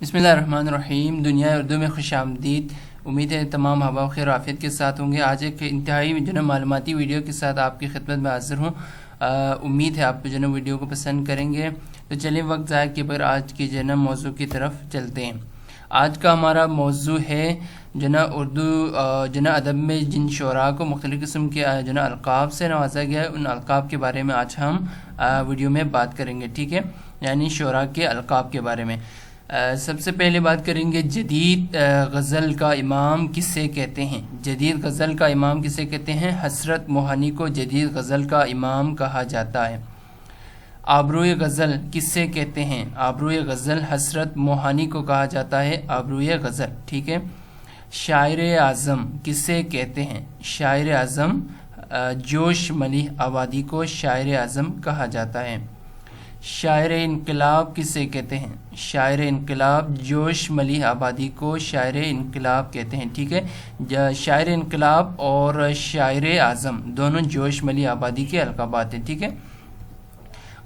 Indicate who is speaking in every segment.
Speaker 1: بسم اللہ الرحمن الرحیم۔ دنیا اردو میں خوش آمدید۔ امید ہے تمام احباب خیر و عافیت کے ساتھ ہوں گے۔ آج ایک انتہائی معلوماتی ویڈیو کے ساتھ آپ کی خدمت میں حاضر ہوں۔ امید ہے آپ ویڈیو کو پسند کریں گے۔ تو چلیں وقت ضائع کیے بغیر آج کی موضوع کی طرف چلتے ہیں۔ آج کا ہمارا موضوع ہے اردو ادب میں جن شعراء کو مختلف قسم کے القاب سے نوازا گیا ہے، ان القاب کے بارے میں آج ہم ویڈیو میں بات کریں گے، ٹھیک ہے؟ یعنی شعراء کے القاب کے بارے میں۔ سب سے پہلے بات کریں گے جدید غزل کا امام کسے کہتے ہیں۔ جدید غزل کا امام کسے کہتے ہیں؟ حسرت موہانی کو جدید غزل کا امام کہا جاتا ہے۔ آبروئے غزل کسے کہتے ہیں؟ آبروئے غزل حسرت موہانی کو کہا جاتا ہے آبروئے غزل، ٹھیک ہے؟ شاعر اعظم کسے کہتے ہیں؟ شاعر اعظم جوش ملیح آبادی کو شاعر اعظم کہا جاتا ہے۔ شاعر انقلاب کسے کہتے ہیں؟ شاعر انقلاب جوش ملیح آبادی کو شاعر انقلاب کہتے ہیں، ٹھیک ہے؟ شاعر انقلاب اور شاعر اعظم دونوں جوش ملیح آبادی کے القابات ہیں، ٹھیک ہے؟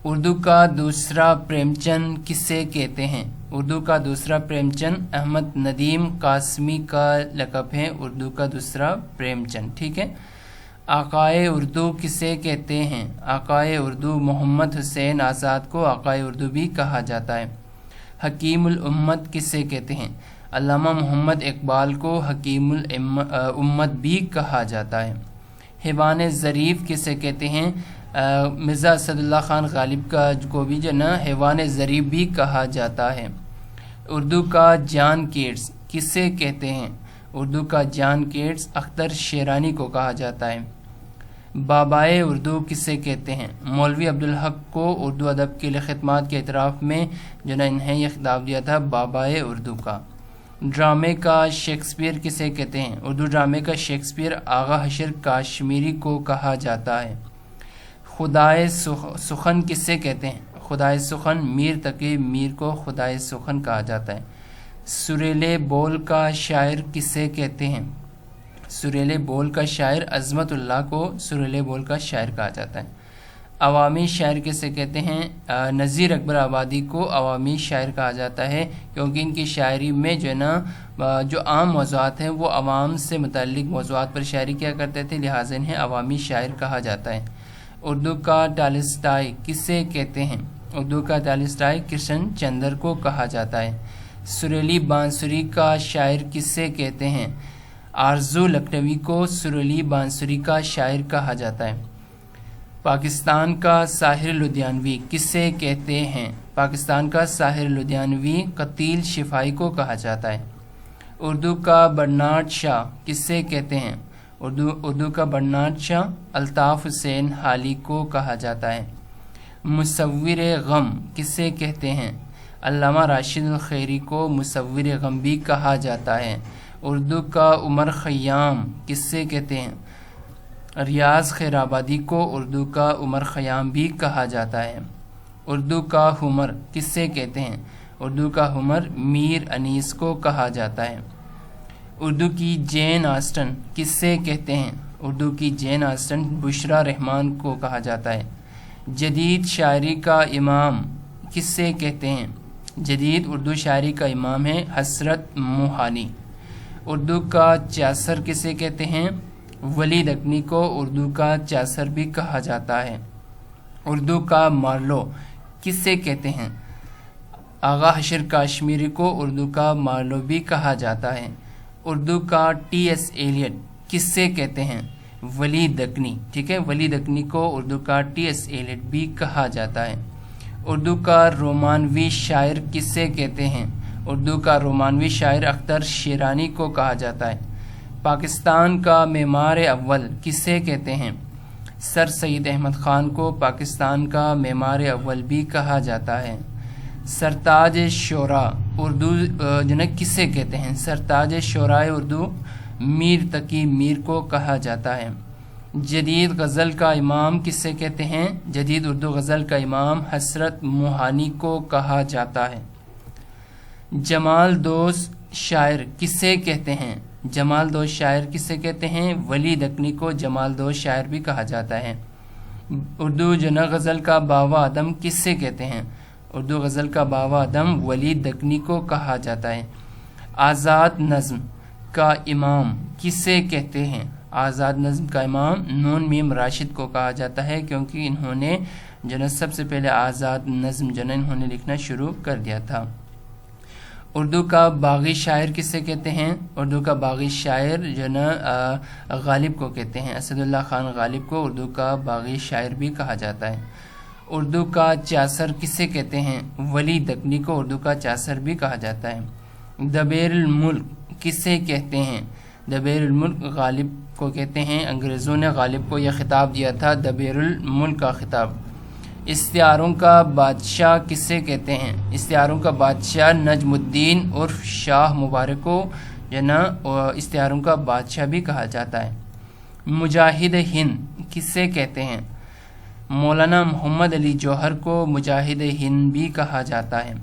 Speaker 1: اردو کا دوسرا پریم چند کسے کہتے ہیں؟ اردو کا دوسرا پریم چند احمد ندیم قاسمی کا لقب ہے اردو کا دوسرا پریم چند، ٹھیک ہے؟ آقائے اردو کسے کہتے ہیں؟ آقائے اردو محمد حسین آزاد کو آقائے اردو بھی کہا جاتا ہے۔ حکیم الامت کسے کہتے ہیں؟ علامہ محمد اقبال کو حکیم الامت بھی کہا جاتا ہے۔ حیوان ظریف کسے کہتے ہیں؟ مرزا اسد اللہ خان غالب کو بھی حیوان ظریف بھی کہا جاتا ہے۔ اردو کا جان کیٹس کسے کہتے ہیں؟ اردو کا جان کیٹس اختر شیرانی کو کہا جاتا ہے۔ بابائے اردو کسے کہتے ہیں؟ مولوی عبدالحق کو اردو ادب کے لیے خدمات کے اعتراف میں انہیں یہ خطاب دیا تھا بابائے اردو کا۔ ڈرامے کا شیکسپیئر کسے کہتے ہیں؟ اردو ڈرامے کا شیکسپیئر آغا حشر کاشمیری کو کہا جاتا ہے۔ خدائے سخن کسے کہتے ہیں؟ خدائے سخن میر تقی میر کو خدائے سخن کہا جاتا ہے۔ سریلے بول کا شاعر کسے کہتے ہیں؟ سریلے بول کا شاعر عظمت اللہ کو سریلے بول کا شاعر کہا جاتا ہے۔ عوامی شاعر کسے کہتے ہیں؟ نذیر اکبر آبادی کو عوامی شاعر کہا جاتا ہے، کیونکہ ان کی شاعری میں جو عام موضوعات ہیں وہ عوام سے متعلق موضوعات پر شاعری کیا کرتے تھے، لہٰذا انہیں عوامی شاعر کہا جاتا ہے۔ اردو کا ٹالسٹائی کسے کہتے ہیں؟ اردو کا ٹالسٹائی کرشن چندر کو کہا جاتا ہے۔ سریلی بانسری کا شاعر کسے کہتے ہیں؟ آرزو لکھنوی کو سریلی بانسری کا شاعر کہا جاتا ہے۔ پاکستان کا ساحر لدھیانوی کسے کہتے ہیں؟ پاکستان کا ساحر لدھیانوی قتیل شفائی کو کہا جاتا ہے۔ اردو کا برنارڈ شاہ کسے کہتے ہیں؟ اردو کا برنارڈ شاہ الطاف حسین حالی کو کہا جاتا ہے۔ مصور غم کسے کہتے ہیں؟ علامہ راشد الخیری کو مصور غم بھی کہا جاتا ہے۔ اردو کا عمر خیام کسے کہتے ہیں؟ ریاض خیر آبادی کو اردو کا عمر خیام بھی کہا جاتا ہے۔ اردو کا ہمر کسے کہتے ہیں؟ اردو کا ہمر میر انیس کو کہا جاتا ہے۔ اردو کی جین آسٹن کسے کہتے ہیں؟ اردو کی جین آسٹن بشرا رحمان کو کہا جاتا ہے۔ جدید شاعری کا امام کسے کہتے ہیں؟ جدید اردو شاعری کا امام ہے حسرت موہانی۔ اردو کا چاثر کسے کہتے ہیں؟ ولی دکنی کو اردو کا چاثر بھی کہا جاتا ہے۔ اردو کا مارلو کسے کہتے ہیں؟ آغا حشر کاشمیری کو اردو کا مارلو بھی کہا جاتا ہے۔ اردو کا ٹی ایس ایلیٹ کسے کہتے ہیں؟ ولی دکنی، ٹھیک ہے؟ ولی دکنی کو اردو کا ٹی ایس ایلیٹ بھی کہا جاتا ہے۔ اردو کا رومانوی شاعر کسے کہتے ہیں؟ اردو کا رومانوی شاعر اختر شیرانی کو کہا جاتا ہے۔ پاکستان کا معمار اول کسے کہتے ہیں؟ سر سید احمد خان کو پاکستان کا معمار اول بھی کہا جاتا ہے۔ سرتاج شعراء اردو کسے کہتے ہیں؟ سرتاج شعراء اردو میر تقی میر کو کہا جاتا ہے۔ جدید غزل کا امام کسے کہتے ہیں؟ جدید اردو غزل کا امام حسرت موہانی کو کہا جاتا ہے۔ جمال دوست شاعر کسے کہتے ہیں؟ جمال دوست شاعر کسے کہتے ہیں؟ ولی دکنی کو جمال دوست شاعر بھی کہا جاتا ہے۔ اردو غزل کا باوا آدم کسے کہتے ہیں؟ اردو غزل کا بابا آدم ولی دکنی کو کہا جاتا ہے۔ آزاد نظم کا امام کسے کہتے ہیں؟ آزاد نظم کا امام نون میم راشد کو کہا جاتا ہے، کیونکہ انہوں نے سب سے پہلے آزاد نظم انہوں نے لکھنا شروع کر دیا تھا۔ اردو کا باغی شاعر کسے کہتے ہیں؟ اردو کا باغی شاعر غالب کو کہتے ہیں۔ اسد اللہ خان غالب کو اردو کا باغی شاعر بھی کہا جاتا ہے۔ اردو کا چاصر کسے کہتے ہیں؟ ولی دکنی کو اردو کا چاصر بھی کہا جاتا ہے۔ دبیر الملک کسے کہتے ہیں؟ دبیر الملک غالب کو کہتے ہیں۔ انگریزوں نے غالب کو یہ خطاب دیا تھا، دبیر الملک کا خطاب۔ استعاروں کا بادشاہ کسے کہتے ہیں؟ استعاروں کا بادشاہ نجم الدین عرف شاہ مبارک کو استعاروں کا بادشاہ بھی کہا جاتا ہے۔ مجاہد ہند کسے کہتے ہیں؟ مولانا محمد علی جوہر کو مجاہد ہند بھی کہا جاتا ہے۔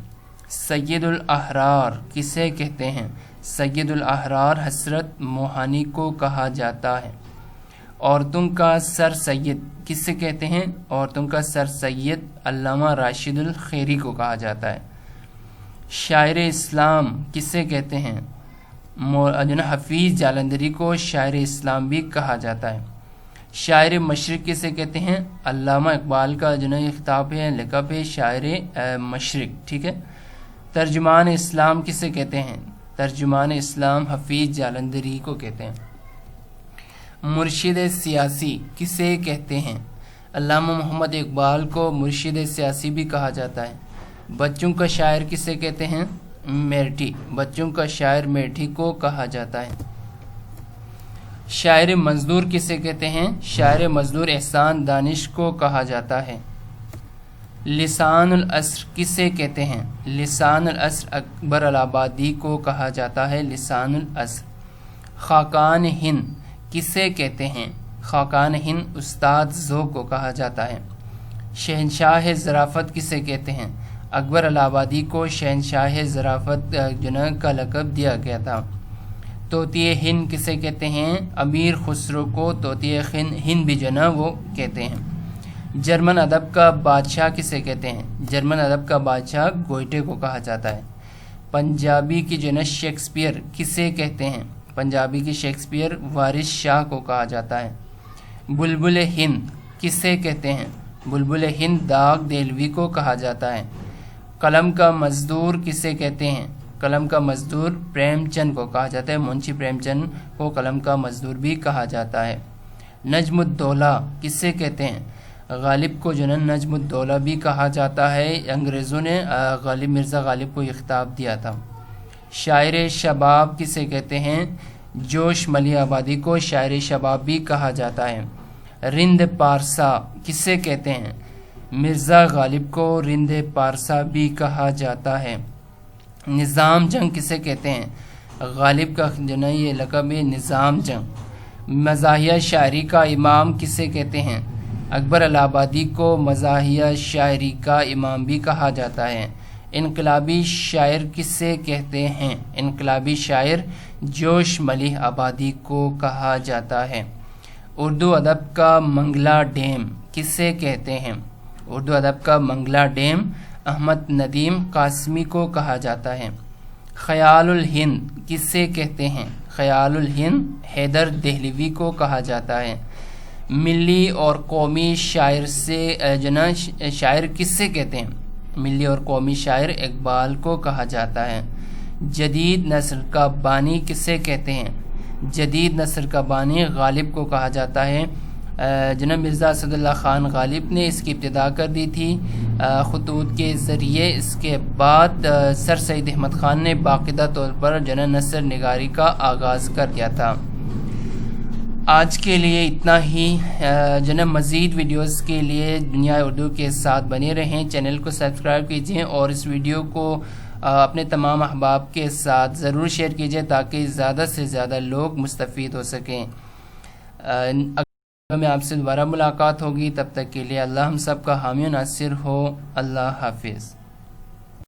Speaker 1: سید الاحرار کسے کہتے ہیں؟ سید الاحرار حسرت موہانی کو کہا جاتا ہے۔ عورتوں کا سر سید کسے کہتے ہیں؟ عورتوں کا سر سید علامہ راشد الخیری کو کہا جاتا ہے۔ شاعر اسلام کسے کہتے ہیں؟ حفیظ جالندری کو شاعر اسلام بھی کہا جاتا ہے۔ شاعر مشرق کسے کہتے ہیں؟ علامہ اقبال کا یہ خطاب ہے، لقب ہے شاعر مشرق، ٹھیک ہے۔ ترجمان اسلام کسے کہتے ہیں؟ ترجمان اسلام حفیظ جالندری کو کہتے ہیں۔ مرشد سیاسی کسے کہتے ہیں؟ علامہ محمد اقبال کو مرشد سیاسی بھی کہا جاتا ہے۔ بچوں کا شاعر کسے کہتے ہیں؟ میرٹھی، بچوں کا شاعر میرٹھی کو کہا جاتا ہے۔ شاعر مزدور کسے کہتے ہیں؟ شاعر مزدور احسان دانش کو کہا جاتا ہے۔ لسان العصر کسے کہتے ہیں؟ لسان العصر اکبر الآبادی کو کہا جاتا ہے، لسان العصر۔ خاقان ہند کسے کہتے ہیں؟ خاقان ہند استاد ذوق کو کہا جاتا ہے۔ شہنشاہ ظرافت کسے کہتے ہیں؟ اکبر الآبادی کو شہنشاہ ظرافت کا لقب دیا گیا تھا۔ طوطی ہند کسے کہتے ہیں؟ امیر خسرو کو طوطی ہند بھی وہ کہتے ہیں۔ جرمن ادب کا بادشاہ کسے کہتے ہیں؟ جرمن ادب کا بادشاہ گوئٹے کو کہا جاتا ہے۔ پنجابی کی شیکسپیئر کسے کہتے ہیں؟ پنجابی کی شیکسپیئر وارث شاہ کو کہا جاتا ہے۔ بلبل ہند کسے کہتے ہیں؟ بلبل ہند داغ دہلوی کو کہا جاتا ہے۔ قلم کا مزدور کسے کہتے ہیں؟ قلم کا مزدور پریم چند کو کہا جاتا ہے، منشی پریم چند کو قلم کا مزدور بھی کہا جاتا ہے۔ نجم الدولہ کسے کہتے ہیں؟ غالب کو نجم الدولہ بھی کہا جاتا ہے، انگریزوں نے غالب مرزا غالب کو یہ خطاب دیا تھا۔ شاعر شباب کسے کہتے ہیں؟ جوش ملی آبادی کو شاعر شباب بھی کہا جاتا ہے۔ رند پارسا کسے کہتے ہیں؟ مرزا غالب کو رند پارسا بھی کہا جاتا ہے۔ نظام جنگ کسے کہتے ہیں؟ غالب کا یہ لقب ہے نظام جنگ۔ مزاحیہ شاعری کا امام کسے کہتے ہیں؟ اکبر الآبادی کو مزاحیہ شاعری کا امام بھی کہا جاتا ہے۔ انقلابی شاعر کسے کہتے ہیں؟ انقلابی شاعر جوش ملیح آبادی کو کہا جاتا ہے۔ اردو ادب کا منگلا ڈیم کسے کہتے ہیں؟ اردو ادب کا منگلا ڈیم احمد ندیم قاسمی کو کہا جاتا ہے۔ خیال الہند کسے کہتے ہیں؟ خیال الہند حیدر دہلوی کو کہا جاتا ہے۔ ملی اور قومی شاعر سے شاعر کسے کہتے ہیں؟ ملی اور قومی شاعر اقبال کو کہا جاتا ہے۔ جدید نثر کا بانی کسے کہتے ہیں؟ جدید نثر کا بانی غالب کو کہا جاتا ہے۔ مرزا اسد اللہ خان غالب نے اس کی ابتدا کر دی تھی خطوط کے ذریعے۔ اس کے بعد سر سید احمد خان نے باقاعدہ طور پر نثر نگاری کا آغاز کر دیا تھا۔ آج کے لیے اتنا ہی۔ مزید ویڈیوز کے لیے دنیا اردو کے ساتھ بنے رہیں، چینل کو سبسکرائب کیجئے اور اس ویڈیو کو اپنے تمام احباب کے ساتھ ضرور شیئر کیجئے تاکہ زیادہ سے زیادہ لوگ مستفید ہو سکیں۔ میں آپ سے دوبارہ ملاقات ہوگی، تب تک کے لیے اللہ ہم سب کا حامی و ناصر ہو۔ اللہ حافظ۔